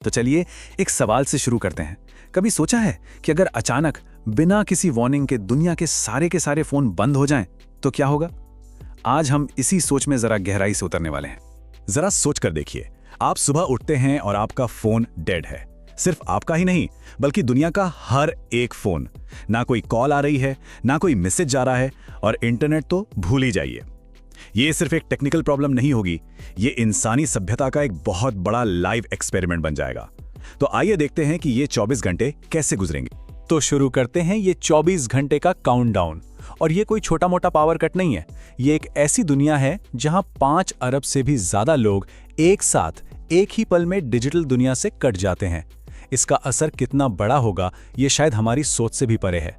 तो चलिए एक सवाल से शुरू करते हैं। कभी सोचा है कि अगर अचानक बिना किसी वार्निंग के दुनिया के सारे फोन बंद हो जाएं तो क्या होगा? आज हम इसी सोच में जरा गहराई से उतरने वाले हैं। जरा सोच कर देखिए, आप सुबह उठते हैं और आपका फोन डेड है। सिर्फ आपका ही नहीं बल्कि दुनिया का हर एक फोन। ना कोई कॉल आ रही है, ना कोई मैसेज जा रहा है, और इंटरनेट तो भूल ही जाइए। ये सिर्फ एक टेक्निकल प्रॉब्लम नहीं होगी, ये इंसानी सभ्यता का एक बहुत बड़ा लाइव एक्सपेरिमेंट बन जाएगा। तो आइए देखते हैं कि ये 24 घंटे कैसे गुजरेंगे। तो शुरू करते हैं ये 24 घंटे का काउंटडाउन। और ये कोई छोटा मोटा पावर कट नहीं है, ये एक ऐसी दुनिया है जहां 5 अरब से भी ज्यादा लोग एक साथ एक ही पल में डिजिटल दुनिया से कट जाते हैं। इसका असर कितना बड़ा होगा ये शायद हमारी सोच से भी परे है।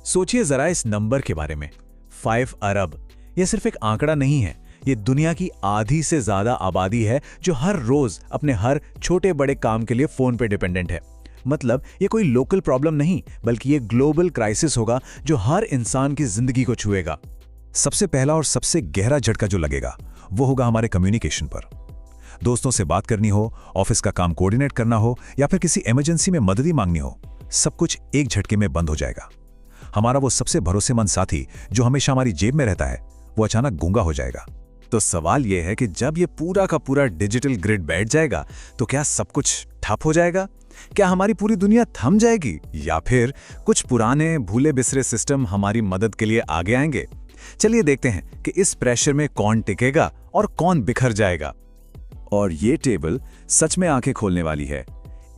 सोचिए जरा इस नंबर के बारे में, 5 अरब। ये सिर्फ एक आंकड़ा नहीं है, ये दुनिया की आधी से ज्यादा आबादी है जो हर रोज अपने हर छोटे बड़े काम के लिए फोन पे डिपेंडेंट है। मतलब ये कोई लोकल प्रॉब्लम नहीं, बल्कि ये ग्लोबल क्राइसिस होगा जो हर इंसान की जिंदगी को छुएगा। सबसे पहला और सबसे गहरा झटका जो लगेगा वो होगा हमारे कम्युनिकेशन पर। दोस्तों से बात करनी हो, ऑफिस का काम कोऑर्डिनेट करना हो, या फिर किसी इमरजेंसी में मदद ही मांगनी हो, सब कुछ एक झटके में बंद हो जाएगा। हमारा वो सबसे भरोसेमंद साथी जो हमेशा हमारी जेब में रहता है, वो अचानक गूंगा हो जाएगा। तो सवाल यह है कि जब ये पूरा का पूरा डिजिटल ग्रिड बैठ जाएगा तो क्या सब कुछ ठप हो जाएगा? क्या हमारी पूरी दुनिया थम जाएगी, या फिर कुछ पुराने भूले बिसरे सिस्टम हमारी मदद के लिए आगे आएंगे? चलिए देखते हैं कि इस प्रेशर में कौन टिकेगा और कौन बिखर जाएगा। और ये टेबल सच में आंखें खोलने वाली है।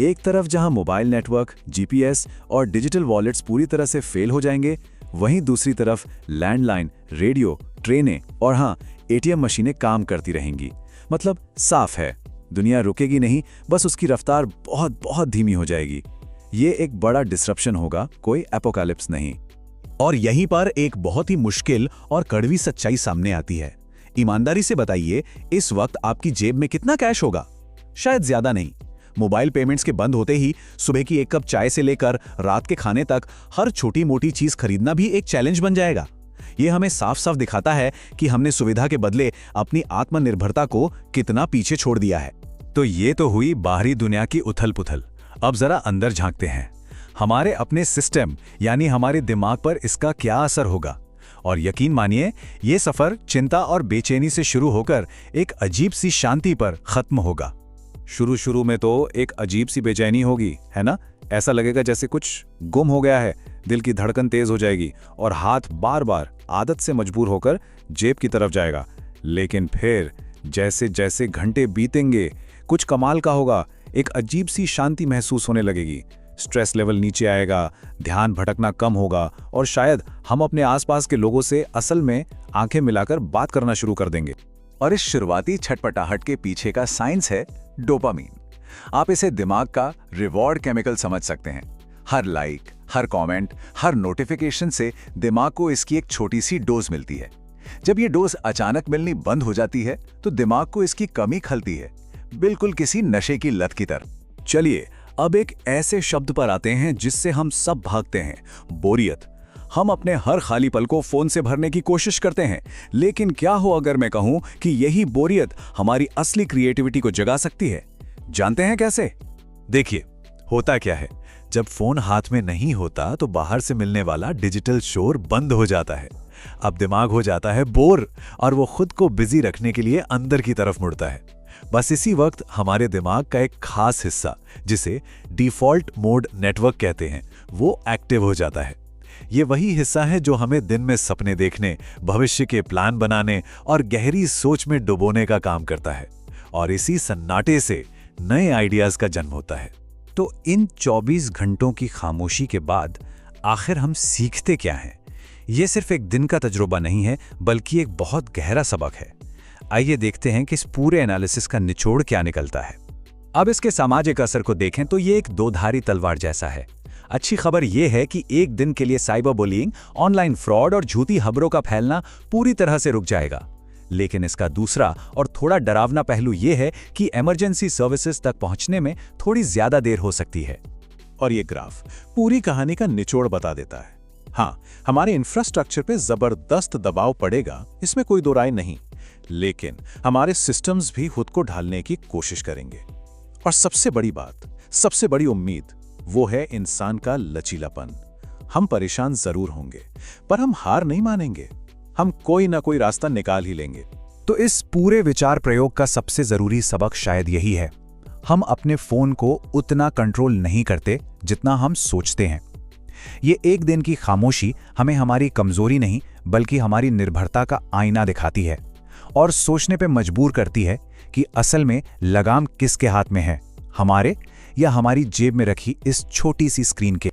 एक तरफ जहां मोबाइल नेटवर्क, जीपीएस और डिजिटल वॉलेट्स पूरी तरह से फेल हो जाएंगे, वहीं दूसरी तरफ लैंडलाइन, रेडियो, ट्रेनें और हाँ, एटीएम मशीनें काम करती रहेंगी। मतलब साफ है, दुनिया रुकेगी नहीं, बस उसकी रफ्तार बहुत बहुत धीमी हो जाएगी। ये एक बड़ा डिसरप्शन होगा, कोई एपोकैलिप्स नहीं। और यहीं पर एक बहुत ही मुश्किल और कड़वी सच्चाई सामने आती है। ईमानदारी से बताइए, इस वक्त आपकी जेब में कितना कैश होगा? शायद ज्यादा नहीं। मोबाइल पेमेंट्स के बंद होते ही सुबह की एक कप चाय से लेकर रात के खाने तक हर छोटी मोटी चीज खरीदना भी एक चैलेंज बन जाएगा। ये हमें साफ साफ दिखाता है कि हमने सुविधा के बदले अपनी आत्मनिर्भरता को कितना पीछे छोड़ दिया है। तो ये तो हुई बाहरी दुनिया की उथल पुथल। अब जरा अंदर झांकते हैं। हमारे अपने सिस्टम यानी हमारे दिमाग पर इसका क्या असर होगा? और यकीन मानिए, ये सफर चिंता और बेचैनी से शुरू होकर एक अजीब सी शांति पर खत्म होगा। शुरू में तो एक अजीब सी बेचैनी होगी, है ना? ऐसा लगेगा जैसे कुछ गुम हो गया है। दिल की धड़कन तेज हो जाएगी और हाथ बार बार आदत से मजबूर होकर जेब की तरफ जाएगा। लेकिन फिर जैसे जैसे घंटे बीतेंगे, कुछ कमाल का होगा। एक अजीब सी शांति महसूस होने लगेगी। स्ट्रेस लेवल नीचे आएगा, ध्यान भटकना कम होगा और शायद हम अपने आसपास के लोगों से असल में आंखें मिलाकर बात करना शुरू कर देंगे। और इस शुरुआती छटपटाहट के पीछे का साइंस है डोपामीन। आप इसे दिमाग का रिवॉर्ड केमिकल समझ सकते हैं। हर लाइक, हर कमेंट, हर नोटिफिकेशन से दिमाग को इसकी एक छोटी सी डोज मिलती है। जब ये डोज अचानक मिलनी बंद हो जाती है तो दिमाग को इसकी कमी खलती है, बिल्कुल किसी नशे की लत की तरह। चलिए अब एक ऐसे शब्द पर आते हैं जिससे हम सब भागते हैं, बोरियत। हम अपने हर खाली पल को फोन से भरने की कोशिश करते हैं, लेकिन क्या हो अगर मैं कहूं कि यही बोरियत हमारी असली क्रिएटिविटी को जगा सकती है? जानते हैं कैसे? देखिए, होता क्या है, जब फोन हाथ में नहीं होता तो बाहर से मिलने वाला डिजिटल शोर बंद हो जाता है। अब दिमाग हो जाता है बोर और वो खुद को बिजी रखने के लिए अंदर की तरफ मुड़ता है। बस इसी वक्त हमारे दिमाग का एक खास हिस्सा, जिसे डिफॉल्ट मोड नेटवर्क कहते हैं, वो एक्टिव हो जाता है। ये वही हिस्सा है जो हमें दिन में सपने देखने, भविष्य के प्लान बनाने और गहरी सोच में डुबोने का काम करता है। और इसी सन्नाटे से नए आइडियाज का जन्म होता है। तो इन 24 घंटों की खामोशी के बाद आखिर हम सीखते क्या हैं? ये सिर्फ एक दिन का तजुर्बा नहीं है, बल्कि एक बहुत गहरा सबक है। आइए देखते हैं कि इस पूरे एनालिसिस का निचोड़ क्या निकलता है। अब इसके सामाजिक असर को देखें तो ये एक दोधारी तलवार जैसा है। अच्छी खबर यह है कि एक दिन के लिए साइबर बुलिंग, ऑनलाइन फ्रॉड और झूठी खबरों का फैलना पूरी तरह से रुक जाएगा। लेकिन इसका दूसरा और थोड़ा डरावना पहलू यह है कि इमरजेंसी सर्विसेज तक पहुंचने में थोड़ी ज्यादा देर हो सकती है। और ये ग्राफ पूरी कहानी का निचोड़ बता देता है। हाँ, हमारे इंफ्रास्ट्रक्चर पे जबरदस्त दबाव पड़ेगा, इसमें कोई दो राय नहीं, लेकिन हमारे सिस्टम्स भी खुद को ढालने की कोशिश करेंगे। और सबसे बड़ी बात, सबसे बड़ी उम्मीद, वो है इंसान का लचीलापन। हम परेशान जरूर होंगे, पर हम हार नहीं मानेंगे। हम कोई ना कोई रास्ता निकाल ही लेंगे। तो इस पूरे विचार प्रयोग का सबसे जरूरी सबक शायद यही है, हम अपने फोन को उतना कंट्रोल नहीं करते जितना हम सोचते हैं। ये एक दिन की खामोशी हमें हमारी कमजोरी नहीं बल्कि हमारी निर्भरता का आईना दिखाती है और सोचने पे मजबूर करती है कि असल में लगाम किसके हाथ में है, हमारे या हमारी जेब में रखी इस छोटी सी स्क्रीन के।